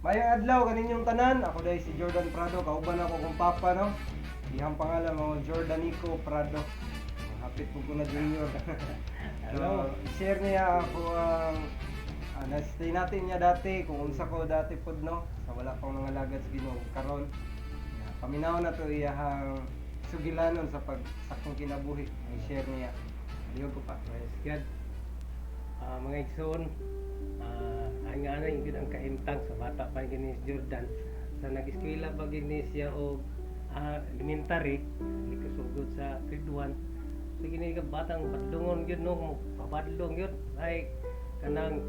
Mayang adlaw kaninyong tanan, ako dahil si Jordan Prado, kauban ako kong papa no. Iyang pangalan mo Jordanico Prado. Hapit po ko na junior. So, Hello. share niya ako ang na-stay natin niya dati kung unsa ko dati pod no. Sa wala pang mga lagat sa Ginoo karon. Paminaw na to iyahang sugilanon sa pagsakong kinabuhi. I-share niya. Ayun ko pa. Praise God. Mga igsoon, ang nga na yung ang kaimtang sa bata pa gini si Jordan. Sa nag-eskwela pa gini siya o elementary, hindi kasugod sa grade 1. So gini ka batang padlungon yun, no, papadlong yun. Ay, kanang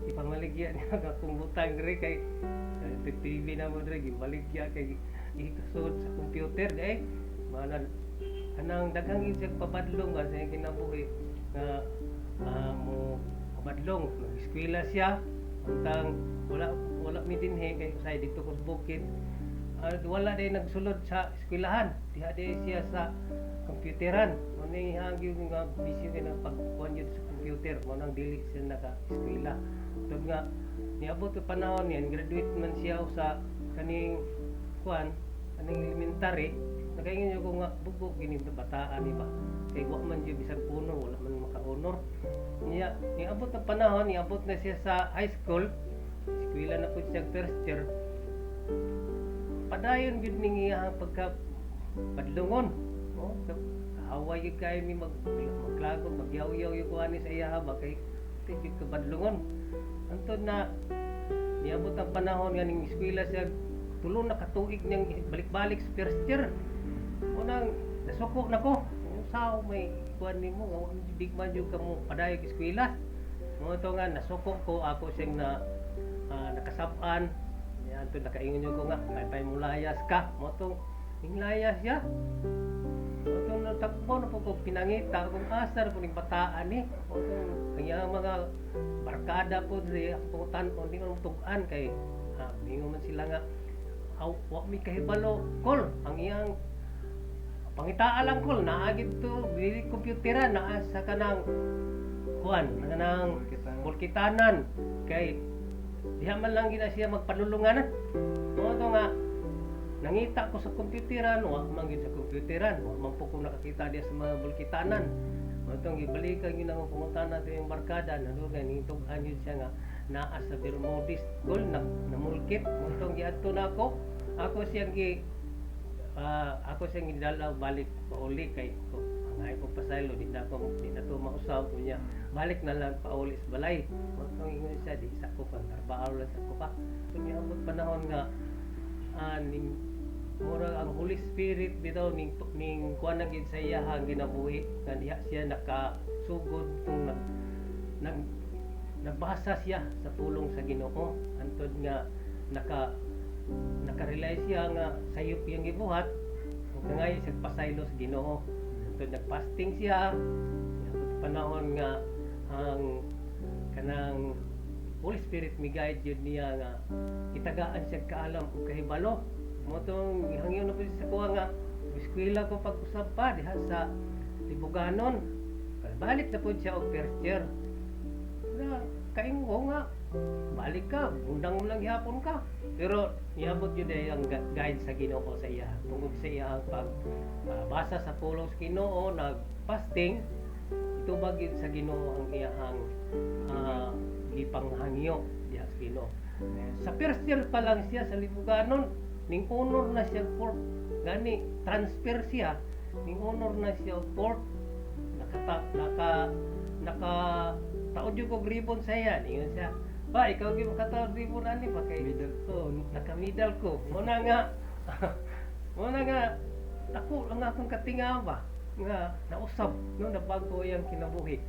ipamaligya niya akong butang rin kay TV na mo rin, ipaligya kay ikasud sa computer. Mana kanang daghang isip papadlong sa iyang kinabuhi nga mo papadlong nag-eskwela siya untang wala mi dinhi kay usay dito ko sa bukid. Wala day nagsulod sa eskwelahan, diha day siya sa computeran mo ni hangyo nga busy kay na pagkuan yun sa computer mo nang dili siya naka-eskwela tud nga niabot ka panahon yan graduate man siya sa kaning kuan kaning elementary. Nakaingin ko nga bugo gini bataan ni ba kay wa man jud bisag puno wala man maka-honor niya niabot ang panahon niabot na siya sa high school eskwela na pud siya first year padayon gud ning iyang pagka padlungon no haway gid kay mi maglagot magyaw-yaw yung kuani sa iya ba kay tigit ka padlungon antod na niabot ang panahon nga ning eskwela siya tulo na katuig niyang balik-balik sa first year. Unang nasuko na ko. Usaw may kuan nimo nga di man jud kamo padayon eskwela. Mo to nga nasuko ko ako siyang na nakasab-an. Yan to nakaingon ko nga pay mulayas ka. Mo to layas ya. Mo to natagpo na po ko pinangita kung asar po ning bataan ni. Mo to ang mga barkada po di ako tan-on di ko tug-an kay mingo man sila nga wa mi kahibalo kol ang iyang pangitaa lang kol naagid to dili computeran naa sa kanang kuan kanang bulkitanan kay diha man lang gina siya magpanulungan mo to nga nangita ko sa computeran wa man gid sa computeran wa man po ko nakakita diha sa mga bulkitanan mo to gibalikan gyud ang pumunta natin yung barkada nano ganitong anyo siya nga naa sa Bermudis kol namulkit mo to giadto nako ako siyang gidala balik pauli kay ko ang ay ko pasaylo di na to mausab niya balik na lang pauli sa balay mo to ingon siya di sa ko pang trabaho lang sa ko pa so niabot panahon nga ning mura ang Holy Spirit bitaw ning kuan na gid sa iya hang ginabuhi nga diha siya nakasugod tung nagbasa siya sa pulong sa Ginoo antod nga naka-realize siya nga sayop yung gibuhat ug ngay sa pasaylo sa Ginoo antod nagpasting siya panahon nga ang kanang Holy Spirit mi-guide yun niya nga itagaan siya kaalam ug kahibalo mo tong hangyo na po sa kuha nga eskwela ko pag-usab pa diha sa Libuganon balik na po siya og first year na kaingon ko nga balik ka undang mo lang gihapon ka pero niabot yun ang guide sa Ginoo sa iya tungod sa iya ang pagbasa sa pulong sa Ginoo nagpasting ito bagid sa Ginoo ang iyang ipanghangyo diha sa Ginoo sa first year pa lang siya sa Libuganon ning honor na siya fourth gani transfer siya ning honor na siya fourth naka taod yung kong ribbon sa iya ningon siya ba ikaw gyud makataod ribbon ani pa kay naka medal ko mo na nga ako ang akong katinga ba nga nausab no nabago yang kinabuhi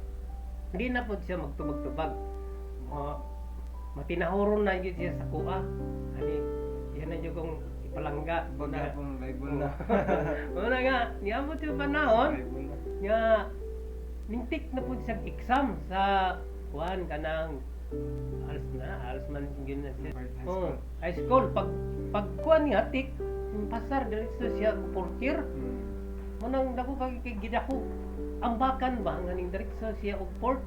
hindi na pod siya magtubag-tubag matinahoron na gyud siya sa kuha ani yan na yung kong ipalangga Baga pong Bible na. mo na nga niabot yung panahon nga mintik na po siyang exam sa kuan kanang alas man yun na siya high school pag kuan niya tik pasar diretso siya fourth year mo nang dako kay gidako ambakan ba nga ning diretso siya og fourth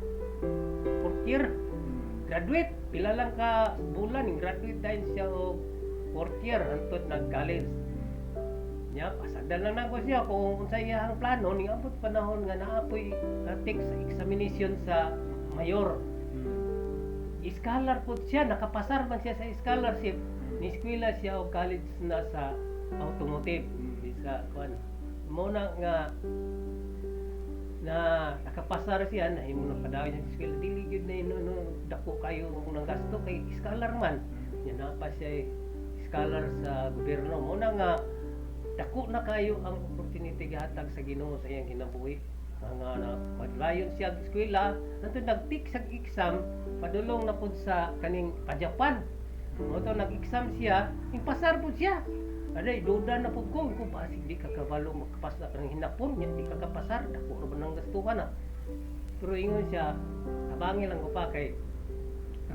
year graduate pila lang ka bulan ning graduate dahil siya og fourth year hantod nag-college. Nya pasagdan lang nako siya kung unsa iyang plano ning abot panahon nga naapoy take sa examination sa mayor. Scholar po siya, nakapasar man siya sa scholarship. Ni eskwela siya og college na sa automotive sa kuan. Mo na nga na nakapasar siya na imo na padayon sa eskwela dili gyud na no, dako kayo kung nang gasto kay scholar man. Nya napa siya scholar sa gobyerno. Mo na nga dako na kayo ang opportunity gihatag sa Ginoo sa iyang kinabuhi. Nga na maglayon siya sa eskwela, nanto nag-take sa exam, padulong na pud sa kaning pa-Japan. Mo to nag-exam siya, impasar pud siya. Aday duda na pud ko kung basig di ka kabalo makapas na kanang hinapon nya di ka kapasar, dako ra ba nang gastuhan na. Pero ingon siya, abangi lang ko pa kay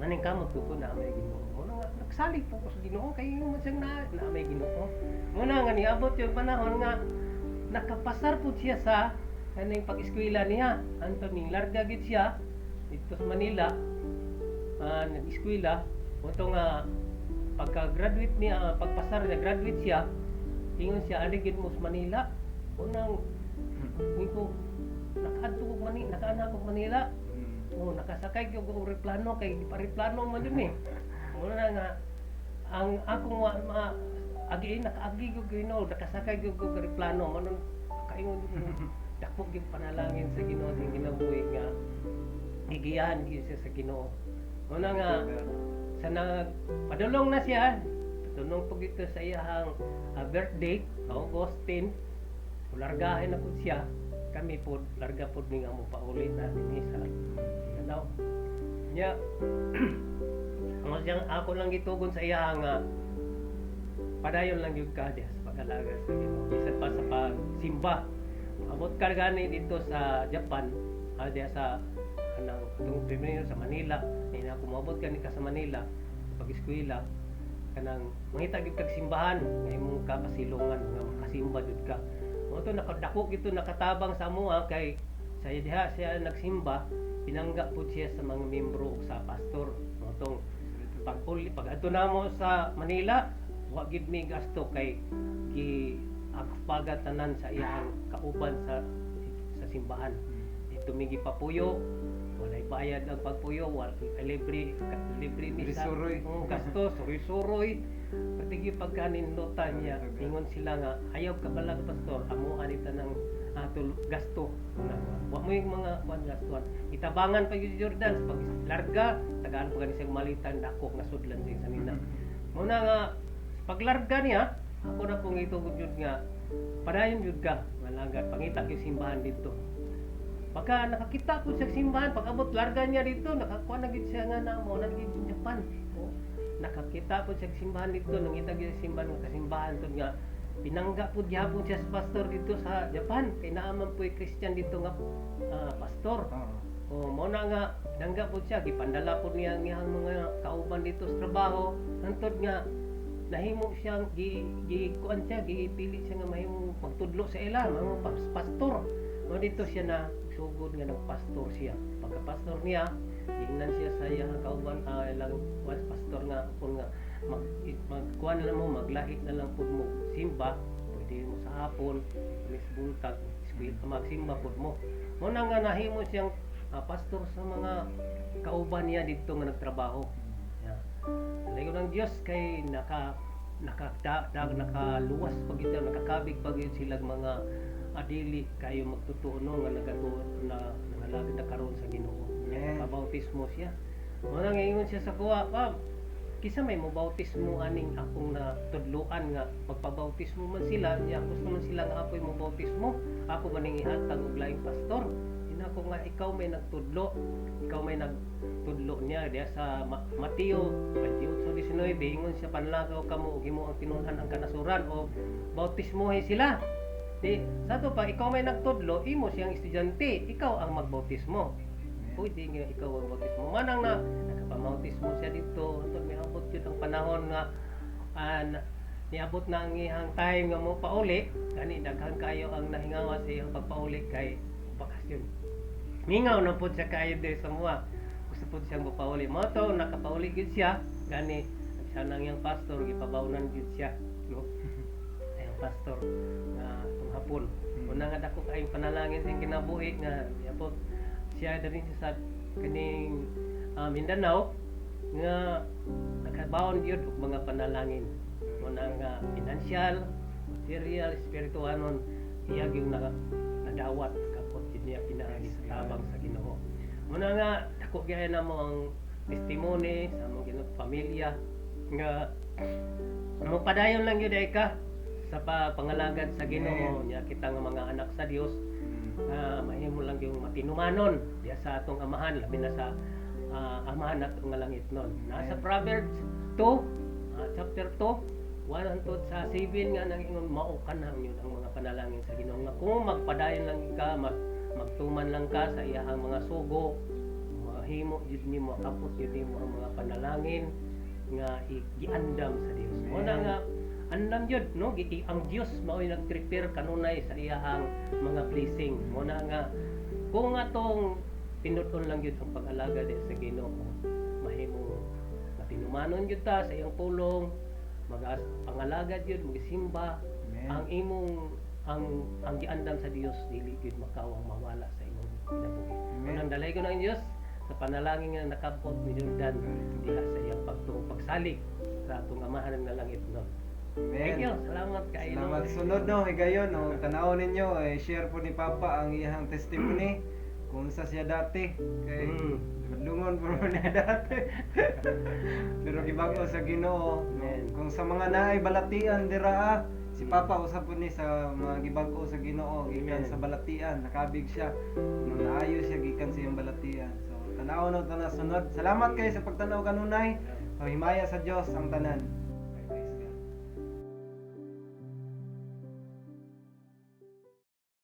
maning kamot ko na may Ginoo. Mo na nga nagsalig po ko sa Ginoo kay ingon man siyang na may Ginoo. Mo na nga niabot yung panahon nga nakapasar pud siya sa kaning pag-eskwela niya. Antoning larga gid siya dito sa Manila. Nag-eskwela moto nga pagka-graduate niya, pagpasar niya, graduate siya. Ingon siya ali gid mo sa Manila. Unang ko nakaadto ko Manila, nakaana ko Manila. Nakasakay ko og replano kay di pa replano man yun eh. Una nga ang akong agi nakaagi ko Ginoo, nakasakay ko og replano manon kaingon dako gyud panalangin sa Ginoo sing kinabuhi nga gigiyahan gyud siya sa Ginoo. Una nga sa nagpadulong na siya, padulong pag ito sa iyang birthday, August 10, largahin na po siya. Kami po, larga po nga mo paulit natin sa Mindanao. Nya, ako lang gitugon sa iya nga padayon lang yung kada sa pag-alaga sa Ginoo. Bisan pa sa pagsimba. Abot ka gani dito sa Japan, diya sa kanang itong primero sa Manila. Na kumabot ka ni ka sa Manila pag-eskwela kanang mangita gyud kag simbahan nga imong kapasilungan nga makasimba jud ka. Mo to nakadako gito nakatabang sa amoa kay sa diha siya nagsimba pinangga pud siya sa mga miyembro ug sa pastor. Mo tong pag adto namo sa Manila wa gid mi gasto kay agpagat tanan sa iyang kauban sa simbahan. Dito mi gipapuyo, walay bayad ang pagpuyo, libre misa, gasto, suroy-suroy. Pati yung pagkanindutan niya, ingon sila nga, ayaw ka bala pastor, amuan ita ng gasto. Wa mo yung mga gastuan. Itabangan pa yung Jordan, sa paglarga, tagaan pa gani siyang malitan, dako, nasudlan siya sa nina. Muna nga, paglarga niya, ako na pong itugod yun nga, padayon yun ka, malagat, pangita yung simbahan dito. Pagka nakakita po siya simbahan, pag abot larga niya dito, nakakuha na gid siya nga na mo nagid Japan. Nakakita po siya simbahan dito, nangita gid simbahan ng kasimbahan to nga pinangga po gyapon siya sa pastor dito sa Japan. Kay naaman po Christian dito nga pastor. Mo na nga pinangga po siya, gipandala po niya ang mga kauban dito sa trabaho. Hantod nga nahimo siyang kuan siya, gipili siya nga mahimo magtudlo sa ila, mga pastor. Mo dito siya na sugod nga nagpastor siya. Pagka-pastor niya, tingnan siya sa iyang kauban lang pastor nga kung nga magkuan na mo, maglahit na lang pud mo simba, pwede mo sa hapon, alis buntag, magsimba pud mo. Mo na nga nahimo siyang pastor sa mga kauban niya dito nga nagtrabaho. Alayo ng Dios kay nakaluwas pag ito, nakakabig pag silang mga adili kayo magtutuno nga nagatuon na nangalagad na karon sa Ginoo. Pabautismo siya. Mo nang ingon siya sa kuwa, "Pa, kisa may mo bautismo aning akong natudloan nga magpabautismo man sila, niya gusto man sila nga apoy mo bautismo. Ako maning ihatag og laing pastor. Ina ko nga ikaw may nagtudlo. Ikaw may nagtudlo niya diya sa Mateo 28:19 ingon siya panlagaw kamo ug himo ang tinun-an ang kanasuran o bautismohi sila." Sa to pa, ikaw may nagtudlo, imo siyang estudyante, ikaw ang magbautismo. Pwede nga ikaw ang bautismo. Manang na, nakapamautismo siya dito. Ito, may abot yun ang panahon nga, niabot na ang ihang time nga mo pauli. Gani, daghan kayo ang nahingawa sa iyang pagpauli kay bakasyon. Mingaw na po siya kayo din sa mga. Gusto po siyang mapauli. Mo to, nakapauli gid siya. Gani, siya nang yang pastor gipabawnan jud siya, no? Ayang pastor nga atong hapon. Una nga dako kaayong panalangin sing kinabuhi nga yapon siya diri sa kaning Mindanao nga nakabaon gyud og mga panalangin. Muna nga financial, material, spirituanon iya gyud nadawat kapot gyud niya pinaagi sa tabang sa Ginoo. Muna nga dako gyud na mo ang testimony sa among pamilya nga mo padayon lang gyud ay ka sa pangalagad sa Ginoo nya kita nga mga anak sa Dios. Mahimo lang yung matinumanon diya sa atong amahan labi na sa amahan nato nga langit nun. Nasa Proverbs 2 chapter 2 1 hangtod sa 7 nga nang ingon mao kanang yun ang mga panalangin sa Ginoo nga kung magpadayon lang ka magtuman lang ka sa iyahang mga sugo mahimo jud nimo kapos jud nimo ang mga panalangin nga giandam sa Dios. Mo na nga andam jud no giti ang Dios mao'y nag-prepare kanunay sa iyahang mga blessing. Mo na nga kung atong pinuton lang jud ang pag-alaga di sa Ginoo mahimo matinumanon jud ta sa iyang pulong pangalaga jud magsimba ang imong ang giandam sa Dios dili jud makawang mawala sa imong kinabuhi. Unang dalay ko ng Dios sa panalangin nga nakabot ni Jordan diha sa iyang pagsalig sa atong amahan nga langit no. Thank you. Salamat kayo. Salamat sunod no, higayon no, tanaw ninyo share po ni Papa ang iyang testimony kung sa siya dati kay lungon po niya dati. Pero gibago sa Ginoo no? Kung sa mga naay balatian dira si Papa usab po ni sa mga gibago sa Ginoo gikan sa balatian nakabig siya no, naayo siya gikan sa iyang balatian. So tanaw no, sunod. Salamat kayo sa pagtanaw kanunay. Himaya sa Dios ang tanan.